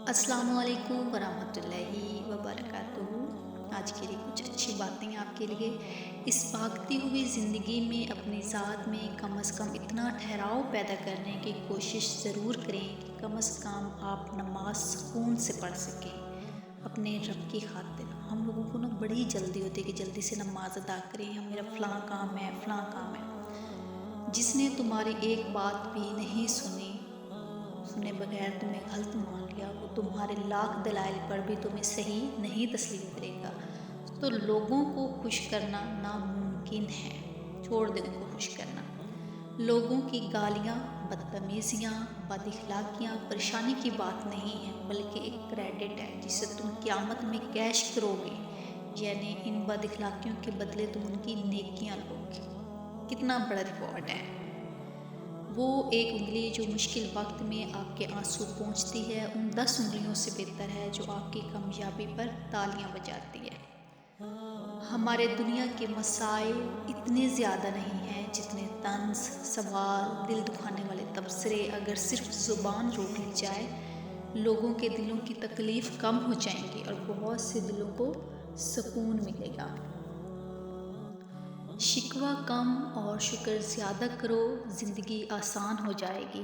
السلام علیکم ورحمۃ اللہ وبرکاتہ۔ آج کے لیے کچھ اچھی باتیں آپ کے لیے۔ اس بھاگتی ہوئی زندگی میں اپنی ذات میں کم از کم اتنا ٹھہراؤ پیدا کرنے کی کوشش ضرور کریں کہ کم از کم آپ نماز سکون سے پڑھ سکیں اپنے رب کی خاطر۔ ہم لوگوں کو بڑی جلدی ہوتی ہے کہ جلدی سے نماز ادا کریں، میرا فلاں کام ہے فلاں کام ہے۔ جس نے تمہاری ایک بات بھی نہیں سنے بغیر تمہیں غلط مان لیا، وہ تمہارے لاکھ دلائل پر بھی تمہیں صحیح نہیں تسلیم کرے گا۔ تو لوگوں کو خوش کرنا ناممکن ہے، چھوڑ دے ان کو خوش کرنا۔ لوگوں کی گالیاں، بدتمیزیاں، بد اخلاقیاں پریشانی کی بات نہیں ہے، بلکہ ایک کریڈٹ ہے جسے تم قیامت میں کیش کرو گے، یعنی ان بد اخلاقیوں کے بدلے تم ان کی نیکیاں لو گے۔ کتنا بڑا ریکارڈ ہے۔ وہ ایک انگلی جو مشکل وقت میں آپ کے آنسو پہنچتی ہے، ان 10 انگلیوں سے بہتر ہے جو آپ کی کامیابی پر تالیاں بجاتی ہے۔ ہمارے دنیا کے مسائل اتنے زیادہ نہیں ہیں جتنے طنز، سوال، دل دکھانے والے تبصرے۔ اگر صرف زبان روک لی جائے، لوگوں کے دلوں کی تکلیف کم ہو جائیں گی اور بہت سے دلوں کو سکون ملے گا۔ شکوہ کم اور شکر زیادہ کرو، زندگی آسان ہو جائے گی۔